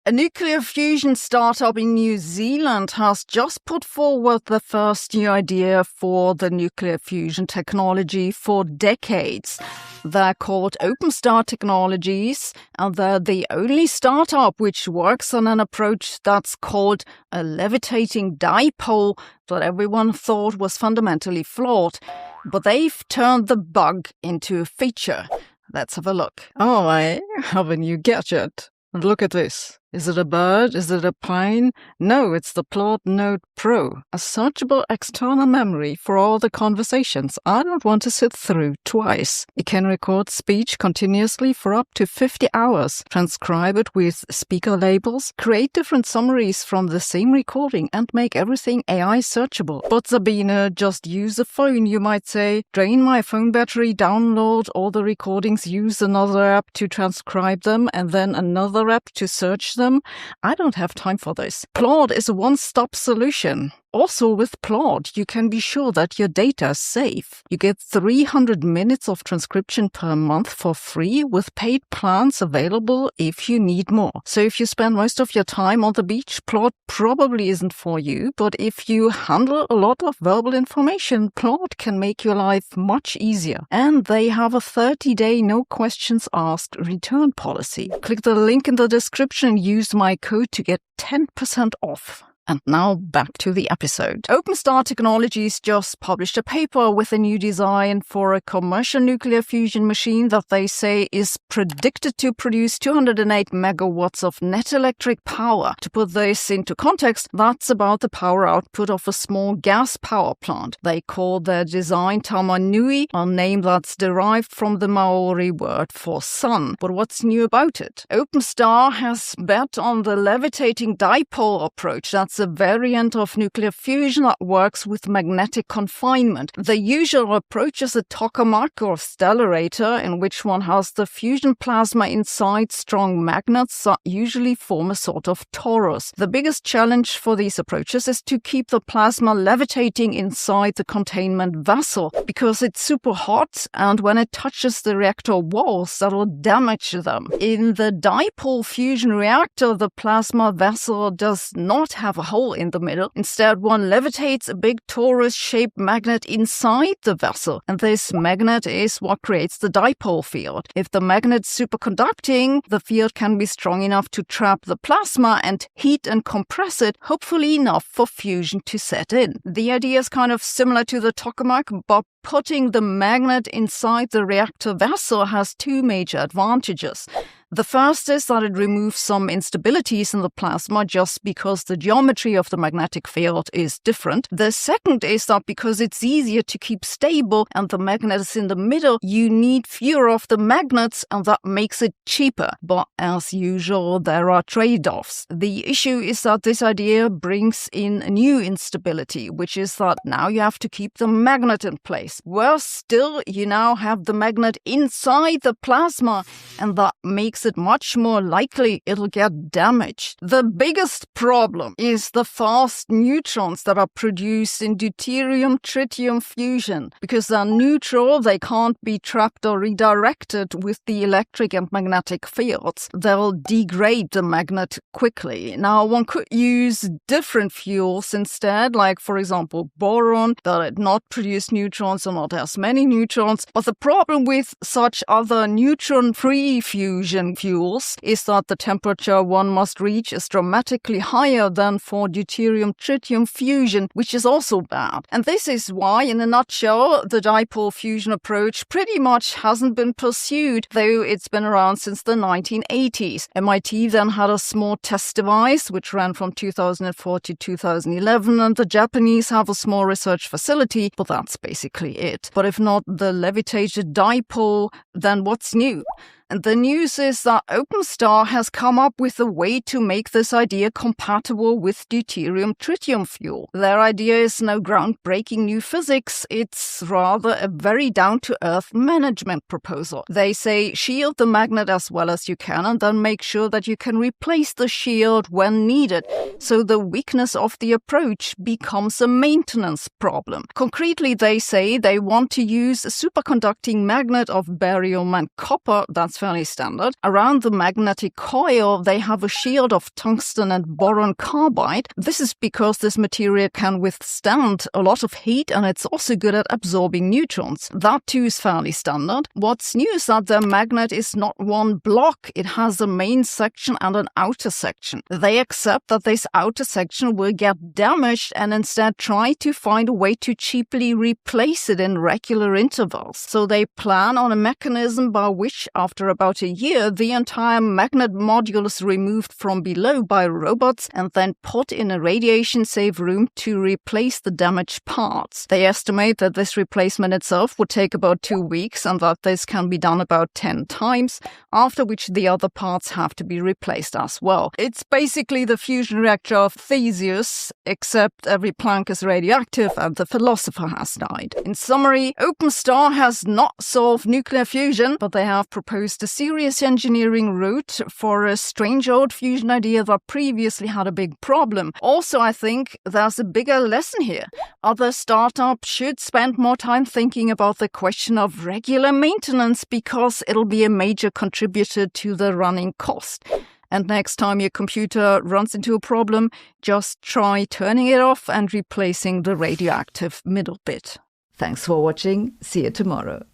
A nuclear fusion startup in New Zealand has just put forward the first new idea for the nuclear fusion technology for decades. They're called OpenStar Technologies, and they're the only startup which works on an approach that's called a levitating dipole that everyone thought was fundamentally flawed. But they've turned the bug into a feature. Let's have a look. Oh, I have a new gadget. Look at this. Is it a bird? Is it a plane? No, it's the Plot Node Pro, a searchable external memory for all the conversations I don't want to sit through twice. It can record speech continuously for up to 50 hours, transcribe it with speaker labels, create different summaries from the same recording, and make everything AI searchable. But Sabine, just use a phone, you might say. Drain my phone battery, download all the recordings, use another app to transcribe them, and then another app to search them. I don't have time for this. Plot is a one-stop solution. Also, with Plot, you can be sure that your data is safe. You get 300 minutes of transcription per month for free, with paid plans available if you need more. So if you spend most of your time on the beach, Plot probably isn't for you. But if you handle a lot of verbal information, Plot can make your life much easier. And they have a 30-day no questions asked return policy. Click the link in the description and use my code to get 10% off. And now back to the episode. OpenStar Technologies just published a paper with a new design for a commercial nuclear fusion machine that they say is predicted to produce 208 megawatts of net electric power. To put this into context, that's about the power output of a small gas power plant. They call their design Tamanui, a name that's derived from the Maori word for sun. But what's new about it? OpenStar has bet on the levitating dipole approach. That's a variant of nuclear fusion that works with magnetic confinement. The usual approach is a tokamak or stellarator, in which one has the fusion plasma inside strong magnets that usually form a sort of torus. The biggest challenge for these approaches is to keep the plasma levitating inside the containment vessel, because it's super hot, and when it touches the reactor walls, that will damage them. In the dipole fusion reactor, the plasma vessel does not have a hole in the middle. Instead, one levitates a big torus-shaped magnet inside the vessel, and this magnet is what creates the dipole field. If the magnet's superconducting, the field can be strong enough to trap the plasma and heat and compress it, hopefully enough for fusion to set in. The idea is kind of similar to the tokamak, but putting the magnet inside the reactor vessel has two major advantages. The first is that it removes some instabilities in the plasma just because the geometry of the magnetic field is different. The second is that because it's easier to keep stable and the magnet is in the middle, you need fewer of the magnets, and that makes it cheaper. But as usual, there are trade-offs. The issue is that this idea brings in a new instability, which is that now you have to keep the magnet in place. Worse still, you now have the magnet inside the plasma, and that makes it much more likely it'll get damaged. The biggest problem is the fast neutrons that are produced in deuterium-tritium fusion. Because they're neutral, they can't be trapped or redirected with the electric and magnetic fields. They'll degrade the magnet quickly. Now, one could use different fuels instead, like, for example, boron, that not produce neutrons or not as many neutrons. But the problem with such other neutron-free fusion fuels is that the temperature one must reach is dramatically higher than for deuterium-tritium fusion, which is also bad. And this is why, in a nutshell, the dipole fusion approach pretty much hasn't been pursued, though it's been around since the 1980s. MIT then had a small test device, which ran from 2004 to 2011, and the Japanese have a small research facility, but that's basically it. But if not the levitated dipole, then what's new? And the news is that OpenStar has come up with a way to make this idea compatible with deuterium-tritium fuel. Their idea is no groundbreaking new physics, it's rather a very down-to-earth management proposal. They say shield the magnet as well as you can, and then make sure that you can replace the shield when needed, so the weakness of the approach becomes a maintenance problem. Concretely, they say they want to use a superconducting magnet of barium and copper that's fairly standard. Around the magnetic coil, they have a shield of tungsten and boron carbide. This is because this material can withstand a lot of heat, and it's also good at absorbing neutrons. That too is fairly standard. What's new is that their magnet is not one block. It has a main section and an outer section. They accept that this outer section will get damaged and instead try to find a way to cheaply replace it in regular intervals. So they plan on a mechanism by which, after about a year, the entire magnet module is removed from below by robots and then put in a radiation-safe room to replace the damaged parts. They estimate that this replacement itself would take about 2 weeks and that this can be done about 10 times, after which the other parts have to be replaced as well. It's basically the fusion reactor of Theseus, except every plank is radioactive and the philosopher has died. In summary, OpenStar has not solved nuclear fusion, but they have proposed a serious engineering route for a strange old fusion idea that previously had a big problem. Also, I think there's a bigger lesson here. Other startups should spend more time thinking about the question of regular maintenance because it'll be a major contributor to the running cost. And next time your computer runs into a problem, just try turning it off and replacing the radioactive middle bit. Thanks for watching. See you tomorrow.